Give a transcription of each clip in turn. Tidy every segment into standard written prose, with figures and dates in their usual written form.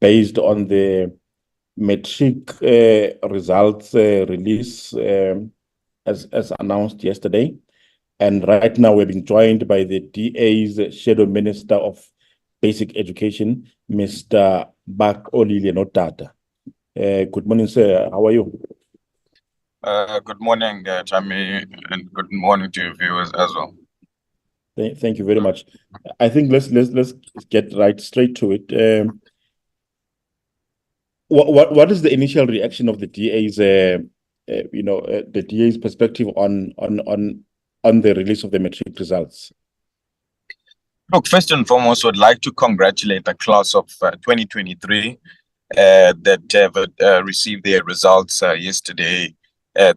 based on the Matric results release as announced yesterday. And right now we're being joined by the DA's Shadow Minister of Basic Education, Mr. Baxolile Nodada. Good morning, sir. How are you? Good morning, Tammy, and good morning to your viewers as well. Thank you very much. I think let's get right straight to it. What is the initial reaction of the DA's, the DA's perspective on the release of the Matric results? Look, first and foremost, I'd like to congratulate the class of 2023 that have received their results yesterday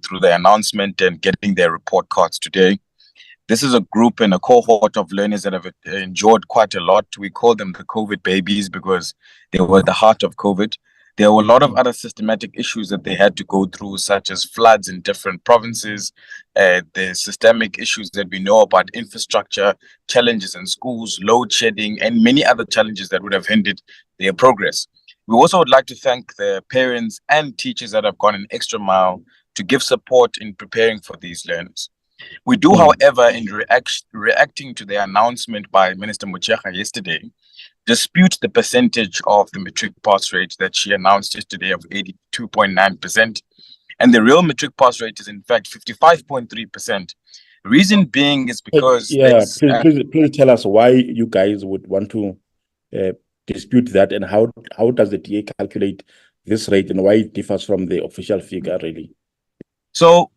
through the announcement and getting their report cards today. This is a group and a cohort of learners that have endured quite a lot. We call them the COVID babies because they were the heart of COVID. There were a lot of other systematic issues that they had to go through, such as floods in different provinces, the systemic issues that we know about infrastructure, challenges in schools, load shedding, and many other challenges that would have hindered their progress. We also would like to thank the parents and teachers that have gone an extra mile to give support in preparing for these learners. We do, however, in reacting to the announcement by Minister Mochega yesterday, dispute the percentage of the matric pass rate that she announced yesterday of 82.9%. And the real matric pass rate is in fact 55.3%. Reason being is because... please tell us why you guys would want to dispute that, and how does the DA calculate this rate and why it differs from the official figure, really? So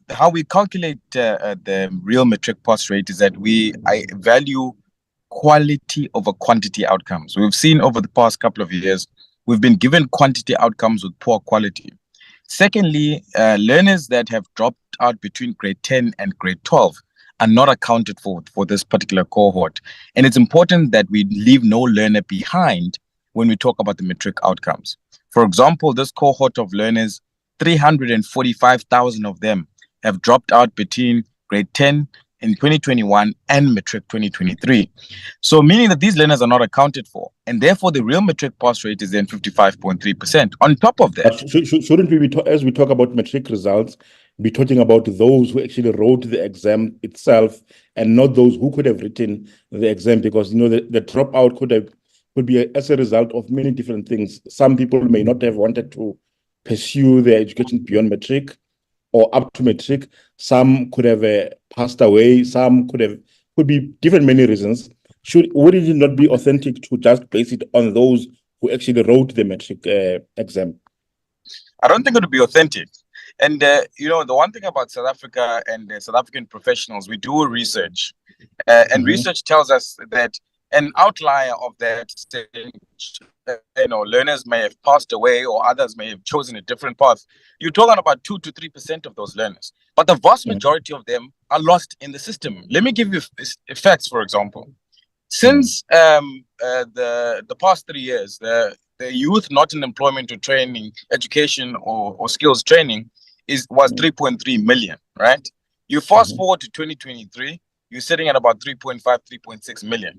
how we calculate the real matric pass rate is that I value quality over quantity outcomes. We've seen over the past couple of years, we've been given quantity outcomes with poor quality. Secondly, learners that have dropped out between grade 10 and grade 12 are not accounted for this particular cohort. And it's important that we leave no learner behind when we talk about the matric outcomes. For example, this cohort of learners, 345,000 of them have dropped out between grade 10 in 2021 and matric 2023. So meaning that these learners are not accounted for, and therefore the real matric pass rate is then 55.3%. On top of that, shouldn't we, as we talk about matric results, be talking about those who actually wrote the exam itself and not those who could have written the exam? Because the dropout could be as a result of many different things. Some people may not have wanted to pursue their education beyond matric or up to matric. Some could have passed away. Some could be different many reasons. Would it not be authentic to just base it on those who actually wrote the matric exam? I don't think it would be authentic. And the one thing about South Africa and South African professionals, we do research, and research tells us that an outlier of that stage, learners may have passed away or others may have chosen a different path. You're talking about 2 to 3% of those learners, but the vast majority of them are lost in the system. Let me give you facts, for example. Since the past 3 years, the youth not in employment or training, education or skills training was 3.3 million, right? You fast forward to 2023, you're sitting at about 3.5, 3.6 million.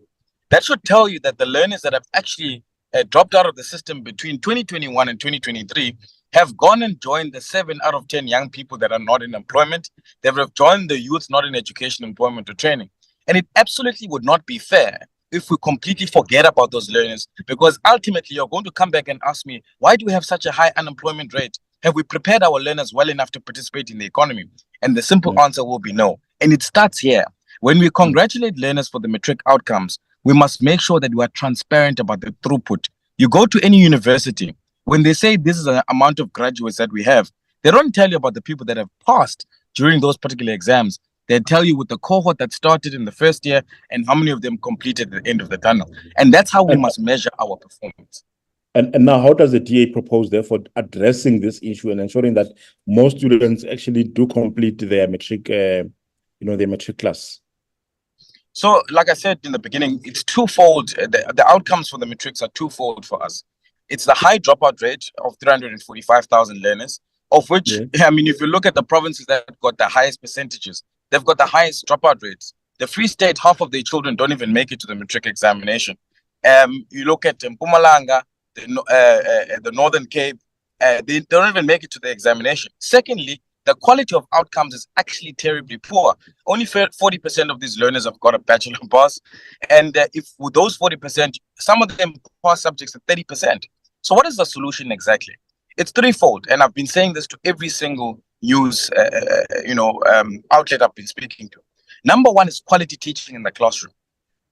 That should tell you that the learners that have actually dropped out of the system between 2021 and 2023 have gone and joined the 7 out of 10 young people that are not in employment. They have joined the youth not in education, employment, or training. And it absolutely would not be fair if we completely forget about those learners, because ultimately you're going to come back and ask me, why do we have such a high unemployment rate? Have we prepared our learners well enough to participate in the economy? And the simple answer will be no. And it starts here. When we congratulate learners for the matric outcomes, we must make sure that we are transparent about the throughput. You go to any university, when they say this is the amount of graduates that we have, they don't tell you about the people that have passed during those particular exams. They tell you with the cohort that started in the first year and how many of them completed at the end of the tunnel. And that's how we must measure our performance. And now, how does the DA propose, therefore, addressing this issue and ensuring that most students actually do complete their matric, their matric class? So, like I said in the beginning, it's twofold. The outcomes for the matrics are twofold for us. It's the high dropout rate of 345,000 learners, of which, if you look at the provinces that got the highest percentages, they've got the highest dropout rates. The Free State, half of their children don't even make it to the matric examination. You look at Mpumalanga, the Northern Cape, they don't even make it to the examination. Secondly, the quality of outcomes is actually terribly poor. Only 40% of these learners have got a bachelor pass. And if with those 40%, some of them pass subjects at 30%. So what is the solution exactly? It's threefold. And I've been saying this to every single news outlet I've been speaking to. Number one is quality teaching in the classroom.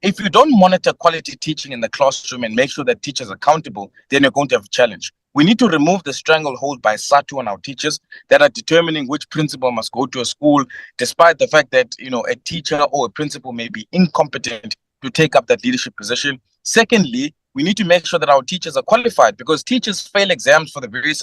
If you don't monitor quality teaching in the classroom and make sure that teachers are accountable, then you're going to have a challenge. We need to remove the stranglehold by SATU on our teachers that are determining which principal must go to a school, despite the fact that a teacher or a principal may be incompetent to take up that leadership position. Secondly, we need to make sure that our teachers are qualified, because teachers fail exams for the very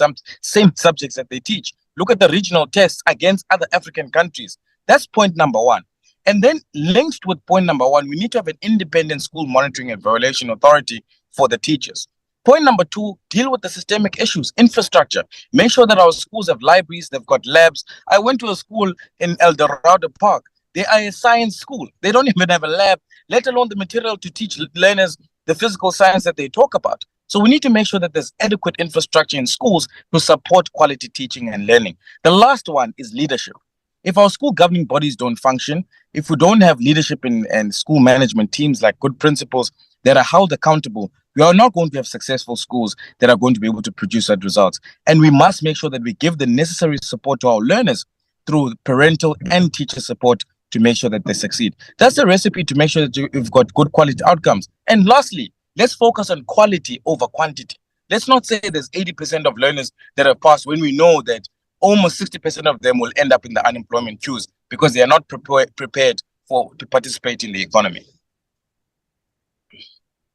same subjects that they teach. Look at the regional tests against other African countries. That's point number one. And then linked with point number one, we need to have an independent school monitoring and evaluation authority for the teachers. Point number two, deal with the systemic issues, infrastructure. Make sure that our schools have libraries, they've got labs. I went to a school in El Dorado Park. They are a science school. They don't even have a lab, let alone the material to teach learners the physical science that they talk about. So we need to make sure that there's adequate infrastructure in schools to support quality teaching and learning. The last one is leadership. If our school governing bodies don't function, if we don't have leadership and school management teams like good principals that are held accountable, we are not going to have successful schools that are going to be able to produce that results. And we must make sure that we give the necessary support to our learners through parental and teacher support to make sure that they succeed. That's the recipe to make sure that you've got good quality outcomes. And lastly, let's focus on quality over quantity. Let's not say there's 80% of learners that have passed when we know that almost 60% of them will end up in the unemployment queues because they are not prepared to participate in the economy.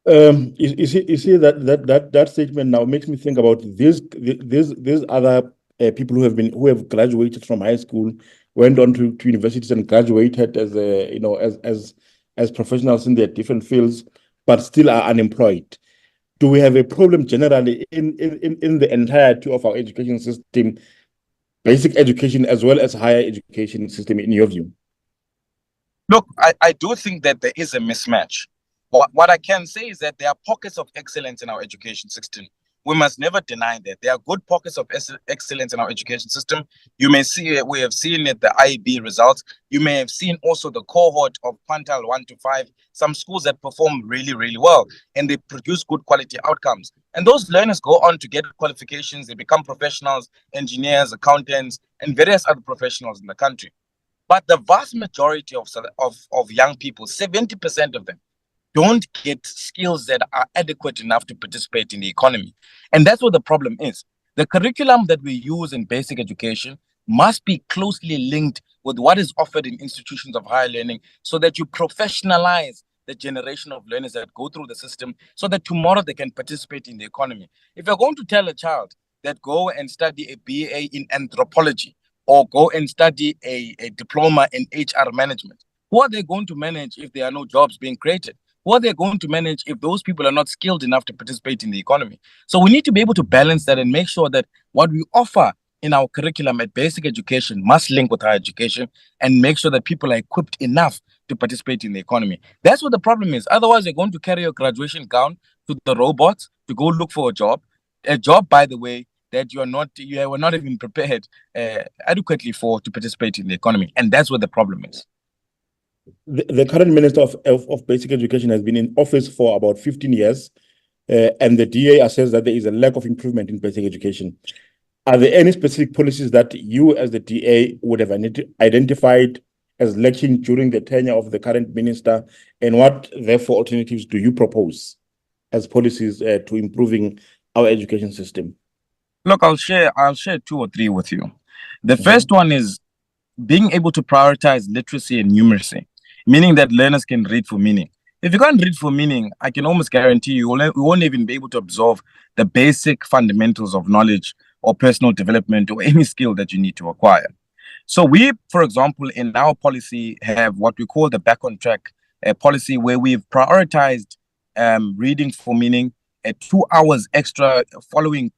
You see that statement now makes me think about these other people who have graduated from high school, went on to universities and graduated as professionals in their different fields, but still are unemployed. Do we have a problem generally in the entirety of our education system, basic education as well as higher education system, in your view? Look, I do think that there is a mismatch. What I can say is that there are pockets of excellence in our education system. We must never deny that. There are good pockets of excellence in our education system. You may see, we have seen it, the IB results. You may have seen also the cohort of quintile 1 to 5, some schools that perform really, really well, and they produce good quality outcomes. And those learners go on to get qualifications. They become professionals, engineers, accountants, and various other professionals in the country. But the vast majority of young people, 70% of them, don't get skills that are adequate enough to participate in the economy. And that's what the problem is. The curriculum that we use in basic education must be closely linked with what is offered in institutions of higher learning, so that you professionalize the generation of learners that go through the system, so that tomorrow they can participate in the economy. If you're going to tell a child that go and study a BA in anthropology or go and study a diploma in HR management, who are they going to manage if there are no jobs being created? What they're going to manage if those people are not skilled enough to participate in the economy? So we need to be able to balance that and make sure that what we offer in our curriculum at basic education must link with higher education, and make sure that people are equipped enough to participate in the economy. That's what the problem is. Otherwise, you're going to carry your graduation gown to the robots to go look for a job, by the way, that you were not even prepared adequately to participate in the economy. And that's what the problem is. The current Minister of Basic Education has been in office for about 15 years, and the DA assesses that there is a lack of improvement in basic education. Are there any specific policies that you as the DA would have identified as lacking during the tenure of the current minister, and what, therefore, alternatives do you propose as policies to improving our education system? Look, I'll share 2 or 3 with you. The first one is being able to prioritize literacy and numeracy, meaning that learners can read for meaning. If you can't read for meaning, I can almost guarantee you won't even be able to absorb the basic fundamentals of knowledge or personal development or any skill that you need to acquire. So we, for example, in our policy have what we call the Back on Track policy, where we've prioritized reading for meaning, 2 hours extra following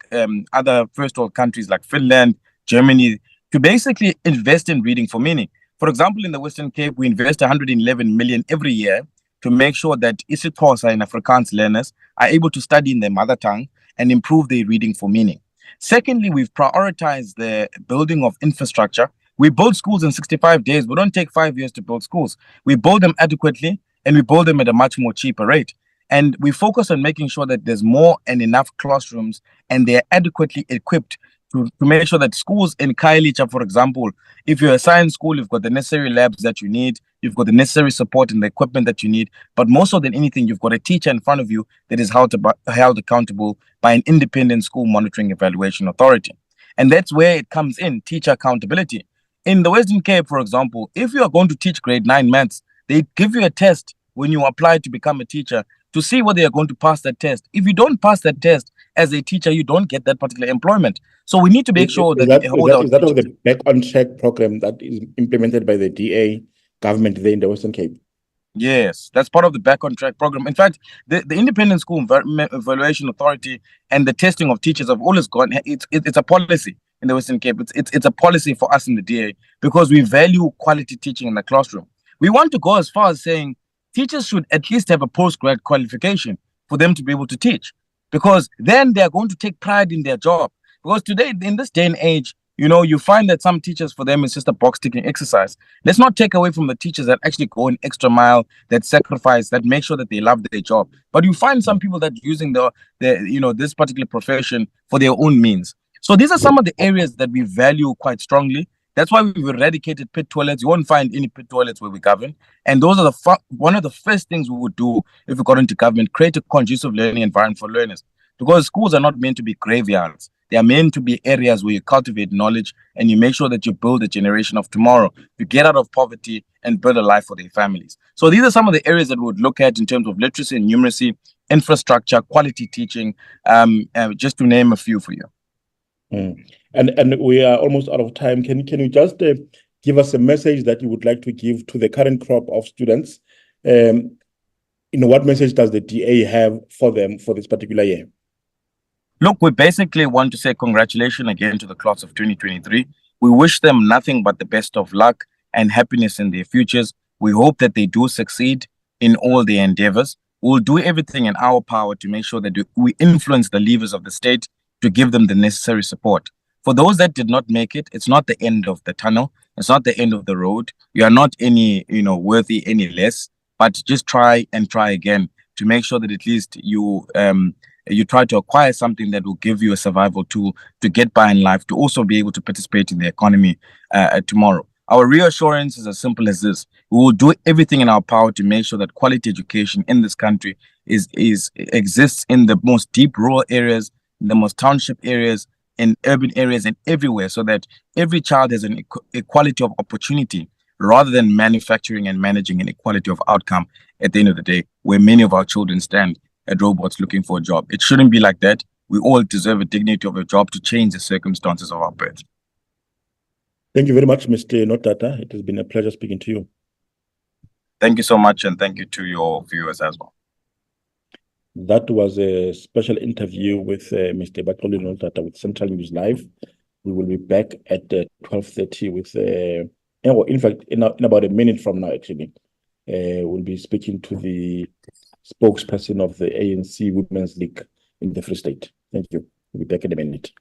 other first world countries like Finland, Germany, to basically invest in reading for meaning. For example, in the Western Cape, we invest 111 million every year to make sure that isiXhosa and Afrikaans learners are able to study in their mother tongue and improve their reading for meaning. Secondly, we've prioritized the building of infrastructure. We build schools in 65 days. We don't take 5 years to build schools. We build them adequately, and we build them at a much more cheaper rate. And we focus on making sure that there's more and enough classrooms and they're adequately equipped to make sure that schools in Khayelitsha, for example, if you're a science school, you've got the necessary labs that you need, you've got the necessary support and the equipment that you need. But more so than anything, you've got a teacher in front of you that is held accountable by an independent school monitoring evaluation authority. And that's where it comes in, teacher accountability. In the Western Cape, for example, if you are going to teach grade 9 maths, they give you a test when you apply to become a teacher to see whether you're going to pass that test. If you don't pass that test as a teacher, you don't get that particular employment. So we need to make sure that is that of the Back on Track program that is implemented by the DA government there in the Western Cape? Yes, that's part of the Back on Track program. In fact, the Independent School Evaluation Authority and the testing of teachers have always gone. It's a policy in the Western Cape. It's a policy for us in the DA because we value quality teaching in the classroom. We want to go as far as saying teachers should at least have a postgrad qualification for them to be able to teach, because then they're going to take pride in their job. Because today, in this day and age, you find that some teachers, for them, it's just a box ticking exercise. Let's not take away from the teachers that actually go an extra mile, that sacrifice, that make sure that they love their job. But you find some people that using this particular profession for their own means. So these are some of the areas that we value quite strongly. That's why we've eradicated pit toilets. You won't find any pit toilets where we govern. And those are one of the first things we would do if we got into government, create a conducive learning environment for learners. Because schools are not meant to be graveyards. They are meant to be areas where you cultivate knowledge and you make sure that you build a generation of tomorrow to get out of poverty and build a life for their families. So these are some of the areas that we would look at in terms of literacy and numeracy, infrastructure, quality teaching, just to name a few for you. And we are almost out of time. Can you just give us a message that you would like to give to the current crop of students? What message does the DA have for them for this particular year? Look, we basically want to say congratulations again to the class of 2023. We wish them nothing but the best of luck and happiness in their futures. We hope that they do succeed in all their endeavors. We'll do everything in our power to make sure that we influence the levers of the state to give them the necessary support. For those that did not make it, it's not the end of the tunnel. It's not the end of the road. You are not any, worthy any less, but just try and try again to make sure that at least you try to acquire something that will give you a survival tool to get by in life, to also be able to participate in the economy tomorrow. Our reassurance is as simple as this. We will do everything in our power to make sure that quality education in this country exists in the most deep rural areas, in the most township areas, in urban areas, and everywhere, so that every child has an equality of opportunity rather than manufacturing and managing an equality of outcome at the end of the day, where many of our children stand at robots looking for a job. It shouldn't be like that. We all deserve a dignity of a job to change the circumstances of our birth. Thank you very much, Mr. Nodada. It has been a pleasure speaking to you. Thank you so much, and thank you to your viewers as well. That was a special interview with Mr. Baxolile Nodada with Central News Live. We will be back at 12:30 with, in fact, in about a minute from now, actually, we'll be speaking to the spokesperson of the ANC Women's League in the Free State. Thank you. We'll be back in a minute.